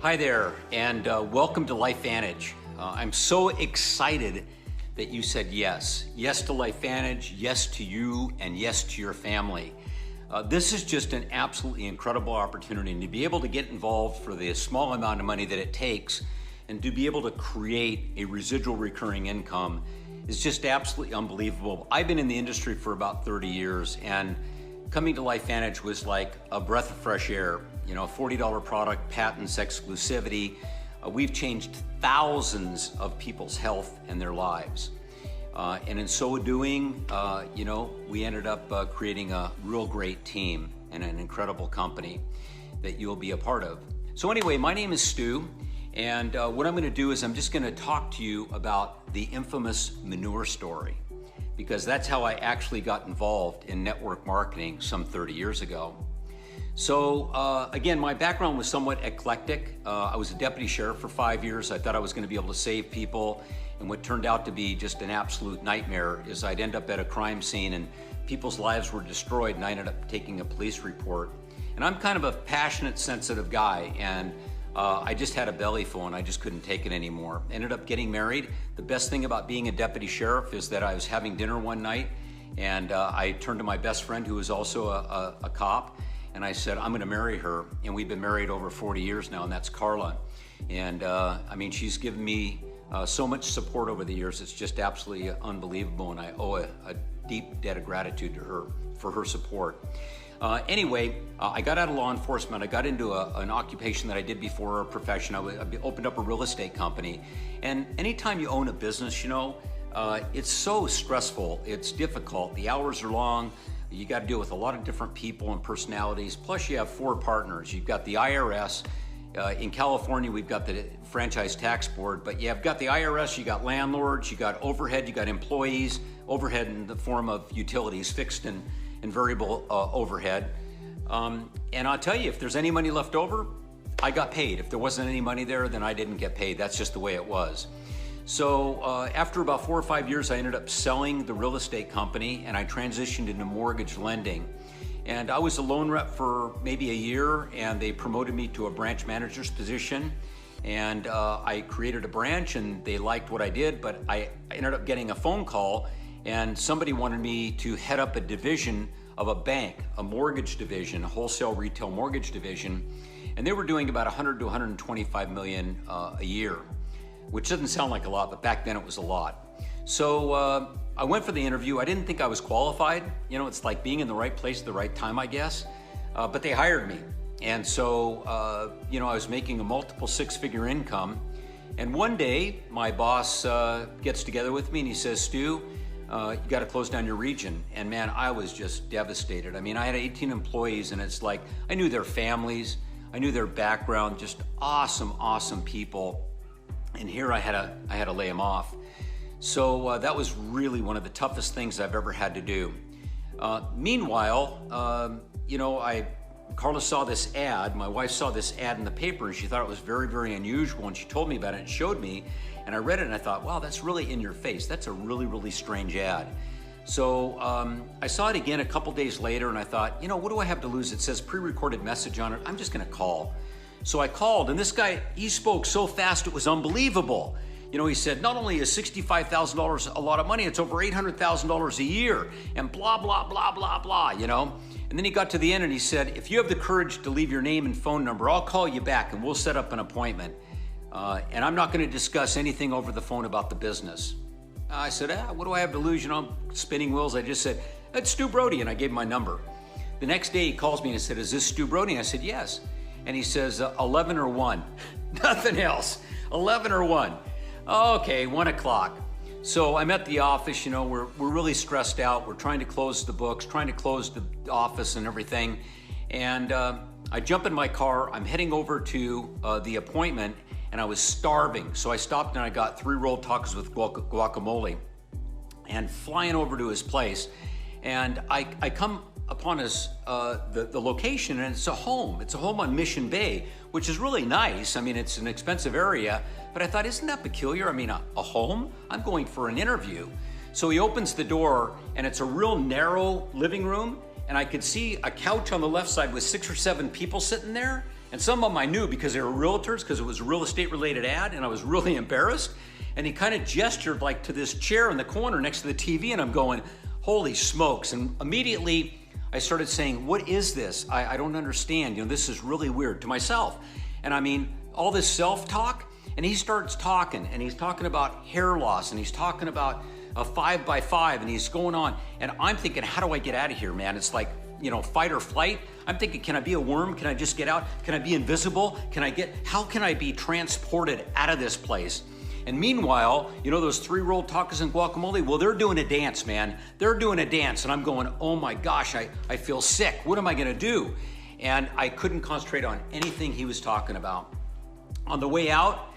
Hi there, and welcome to LifeVantage. I'm so excited that you said yes. Yes to LifeVantage, yes to you, and yes to your family. This is just an absolutely incredible opportunity, and to be able to get involved for the small amount of money that it takes and to be able to create a residual recurring income is just absolutely unbelievable. I've been in the industry for about 30 years, and coming to LifeVantage was like a breath of fresh air. You know, a $40 product, patents, exclusivity. We've changed thousands of people's health and their lives. And in so doing, we ended up creating a real great team and an incredible company that you'll be a part of. So anyway, my name is Stu, and what I'm gonna do is I'm just gonna talk to you about the infamous manure story, because that's how I actually got involved in network marketing some 30 years ago. So again, my background was somewhat eclectic. I was a deputy sheriff for 5 years. I thought I was going to be able to save people, and what turned out to be just an absolute nightmare is I'd end up at a crime scene and people's lives were destroyed, and I ended up taking a police report. And I'm kind of a passionate, sensitive guy, and I just had a belly full and I just couldn't take it anymore. Ended up getting married. The best thing about being a deputy sheriff is that I was having dinner one night, and I turned to my best friend, who was also a cop, and I said, I'm gonna marry her. And we've been married over 40 years now, and that's Carla. And I mean, she's given me so much support over the years. It's just absolutely unbelievable, and I owe a deep debt of gratitude to her for her support. Anyway, I got out of law enforcement. I got into an occupation that I did before, a profession. I opened up a real estate company. And anytime you own a business, it's so stressful, it's difficult, the hours are long, you got to deal with a lot of different people and personalities, plus you have 4 partners. You've got the IRS, in California we've got the Franchise Tax Board, but you've got the IRS, you got landlords, you got overhead, you got employees, overhead in the form of utilities, fixed and variable overhead. And I'll tell you, if there's any money left over, I got paid. If there wasn't any money there, then I didn't get paid. That's just the way it was. So after about 4 or 5 years, I ended up selling the real estate company, and I transitioned into mortgage lending. And I was a loan rep for maybe a year, and they promoted me to a branch manager's position. And I created a branch, and they liked what I did, but I ended up getting a phone call, and somebody wanted me to head up a division of a bank, a mortgage division, a wholesale retail mortgage division. And they were doing about 100 to 125 million a year, which doesn't sound like a lot, but back then it was a lot. So I went for the interview. I didn't think I was qualified. It's like being in the right place at the right time, I guess. But they hired me. And so, I was making a multiple 6-figure income. And one day, my boss gets together with me and he says, Stu, you got to close down your region. And man, I was just devastated. I mean, I had 18 employees, and it's like, I knew their families, I knew their background, just awesome, awesome people. And here I had to lay them off. So that was really one of the toughest things I've ever had to do. Meanwhile, Carla saw this ad, my wife saw this ad in the paper, and she thought it was very, very unusual, and she told me about it and showed me, and I read it and I thought, wow, that's really in your face. That's a really, really strange ad. So I saw it again a couple days later, and I thought, what do I have to lose? It says pre-recorded message on it. I'm just gonna call. So I called, and this guy, he spoke so fast it was unbelievable. He said, not only is $65,000 a lot of money, it's over $800,000 a year, and blah, blah, blah, blah, blah, And then he got to the end and he said, if you have the courage to leave your name and phone number, I'll call you back and we'll set up an appointment. And I'm not gonna discuss anything over the phone about the business. I said, what do I have to lose? Spinning wheels. I just said, it's Stu Brody, and I gave him my number. The next day he calls me and he said, is this Stu Brody? And I said, yes. And he says, 11 or 1. Nothing else. 11 or 1. Okay, 1 o'clock. So I'm at the office, we're really stressed out. We're trying to close the books, trying to close the office and everything. And I jump in my car, I'm heading over to the appointment, and I was starving. So I stopped and I got 3 rolled tacos with guacamole, and flying over to his place. And I come upon his the location, and it's a home. It's a home on Mission Bay, which is really nice. I mean, it's an expensive area, but I thought, isn't that peculiar? I mean, a home? I'm going for an interview. So he opens the door, and it's a real narrow living room, and I could see a couch on the left side with 6 or 7 people sitting there, And some of them I knew because they were realtors, because it was a real estate related ad, and I was really embarrassed. And he kind of gestured like to this chair in the corner next to the TV, and I'm going, holy smokes. And immediately I started saying, what is this? I don't understand. This is really weird to myself. And I mean, all this self-talk, and he starts talking, and he's talking about hair loss, and he's talking about a 5x5, and he's going on. And I'm thinking, how do I get out of here, man? It's like, fight or flight. I'm thinking, can I be a worm? Can I just get out? Can I be invisible? How can I be transported out of this place? And meanwhile, those 3-rolled tacos and guacamole, well, they're doing a dance, man. They're doing a dance. And I'm going, oh my gosh, I feel sick. What am I gonna do? And I couldn't concentrate on anything he was talking about. On the way out,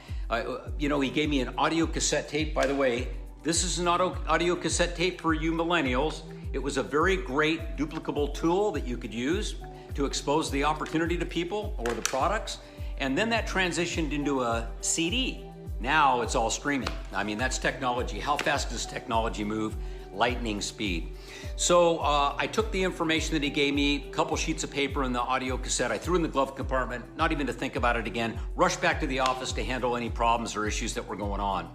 he gave me an audio cassette tape. By the way, this is an audio cassette tape for you millennials. It was a very great duplicable tool that you could use to expose the opportunity to people or the products. And then that transitioned into a CD. Now it's all streaming. I mean, that's technology. How fast does technology move? Lightning speed. So I took the information that he gave me, a couple sheets of paper and the audio cassette. I threw it in the glove compartment, not even to think about it again. Rushed back to the office to handle any problems or issues that were going on.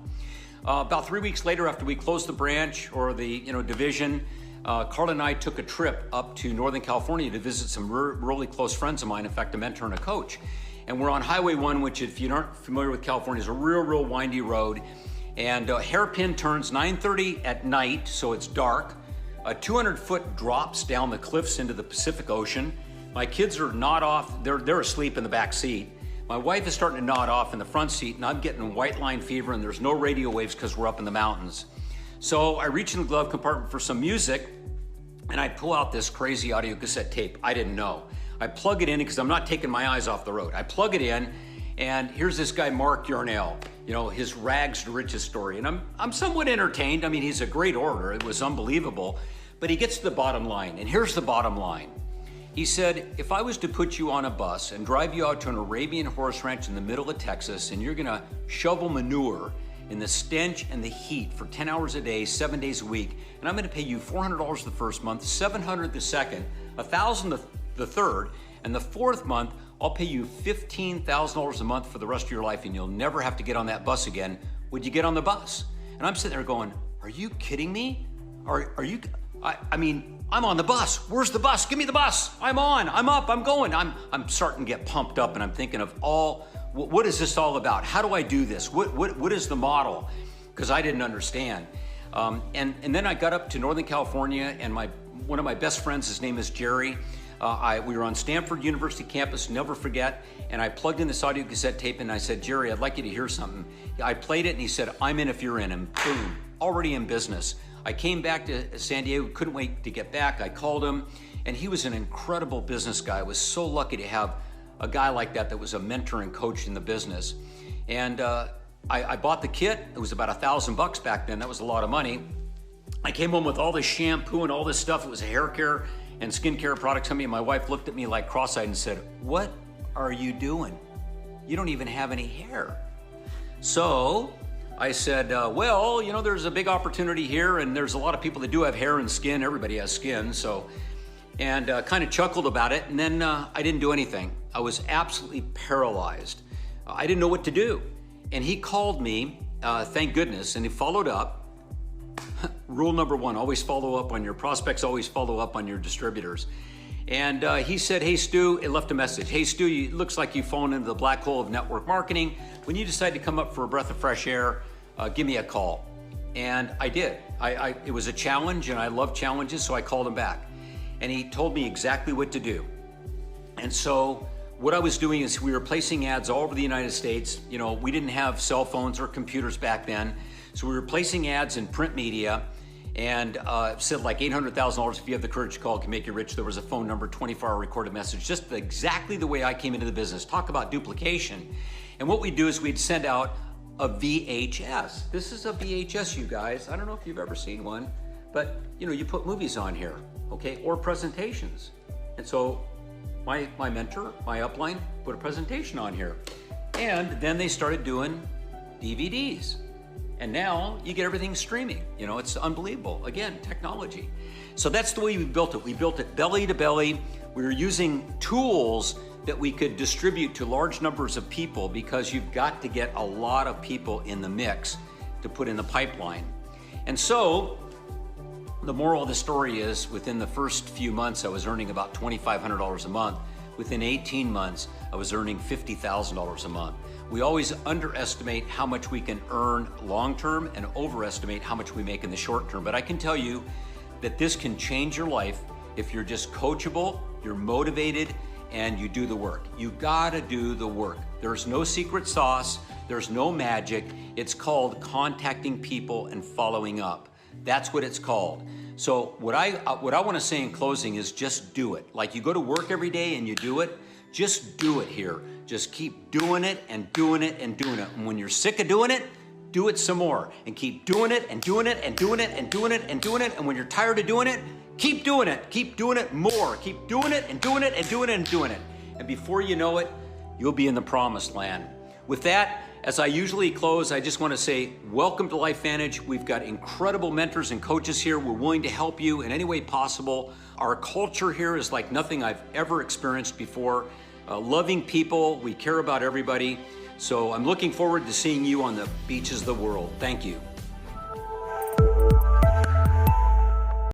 About 3 weeks later, after we closed the branch or the division, Carla and I took a trip up to Northern California to visit some really close friends of mine, in fact, a mentor and a coach. And we're on Highway 1, which if you aren't familiar with California, is a real windy road. And hairpin turns 9:30 at night, so it's dark. A 200-foot drops down the cliffs into the Pacific Ocean. My kids are not off, they're asleep in the back seat. My wife is starting to nod off in the front seat, and I'm getting white line fever, and there's no radio waves because we're up in the mountains. So I reach in the glove compartment for some music, and I pull out this crazy audio cassette tape. I didn't know. I plug it in because I'm not taking my eyes off the road. I plug it in, and here's this guy, Mark Yarnell, his rags to riches story. And I'm somewhat entertained. I mean, he's a great orator. It was unbelievable. But he gets to the bottom line, and here's the bottom line. He said, if I was to put you on a bus and drive you out to an Arabian horse ranch in the middle of Texas, and you're gonna shovel manure in the stench and the heat for 10 hours a day, 7 days a week, and I'm gonna pay you $400 the first month, $700 the second, $1,000 the third, and the fourth month, I'll pay you $15,000 a month for the rest of your life, and you'll never have to get on that bus again. Would you get on the bus? And I'm sitting there going, are you kidding me? I mean, I'm on the bus. Where's the bus? Give me the bus. I'm on, I'm up, I'm going. I'm starting to get pumped up, and I'm thinking of what is this all about? How do I do this? What is the model? Because I didn't understand. And then I got up to Northern California, and one of my best friends, his name is Jerry. We were on Stanford University campus, never forget, and I plugged in this audio cassette tape, and I said, Jerry, I'd like you to hear something. I played it, and he said, I'm in if you're in, and boom, already in business. I came back to San Diego, couldn't wait to get back. I called him, and he was an incredible business guy. I was so lucky to have a guy like that was a mentor and coach in the business. And I bought the kit. It was about $1,000 back then. That was a lot of money. I came home with all this shampoo and all this stuff. It was a hair care and skincare product company. And my wife looked at me like cross-eyed and said, what are you doing? You don't even have any hair. So I said, well, there's a big opportunity here, and there's a lot of people that do have hair and skin. Everybody has skin, and kind of chuckled about it. And then I didn't do anything. I was absolutely paralyzed. I didn't know what to do. And he called me, thank goodness, and he followed up. Rule number 1, always follow up on your prospects, always follow up on your distributors. And he said, hey, Stu, it left a message. Hey, Stu, it looks like you've fallen into the black hole of network marketing. When you decide to come up for a breath of fresh air, give me a call. And I did. It was a challenge, and I love challenges, so I called him back. And he told me exactly what to do. And so what I was doing is we were placing ads all over the United States. We didn't have cell phones or computers back then. So we were placing ads in print media, and said like $800,000 if you have the courage to call, can make you rich. There was a phone number, 24-hour recorded message, just exactly the way I came into the business. Talk about duplication. And what we'd do is we'd send out a VHS. This is a VHS, you guys. I don't know if you've ever seen one, but you put movies on here, okay, or presentations. And so my mentor, my upline, put a presentation on here. And then they started doing DVDs. And now you get everything streaming. It's unbelievable. Again, technology. So that's the way we built it. We built it belly to belly. We were using tools that we could distribute to large numbers of people, because you've got to get a lot of people in the mix to put in the pipeline. And so the moral of the story is, within the first few months, I was earning about $2,500 a month. Within 18 months, I was earning $50,000 a month. We always underestimate how much we can earn long-term and overestimate how much we make in the short term. But I can tell you that this can change your life if you're just coachable, you're motivated, and you do the work. You gotta do the work. There's no secret sauce, there's no magic. It's called contacting people and following up. That's what it's called. So what I wanna say in closing is just do it. Like you go to work every day and you do it, just do it here. Just keep doing it and doing it and doing it. And when you're sick of doing it, do it some more. And keep doing it and doing it and doing it and doing it and doing it. And when you're tired of doing it, keep doing it. Keep doing it more. Keep doing it and doing it and doing it and doing it. And before you know it, you'll be in the promised land. With that, as I usually close, I just want to say, welcome to LifeVantage. We've got incredible mentors and coaches here. We're willing to help you in any way possible. Our culture here is like nothing I've ever experienced before. Loving people, we care about everybody. So I'm looking forward to seeing you on the beaches of the world. Thank you.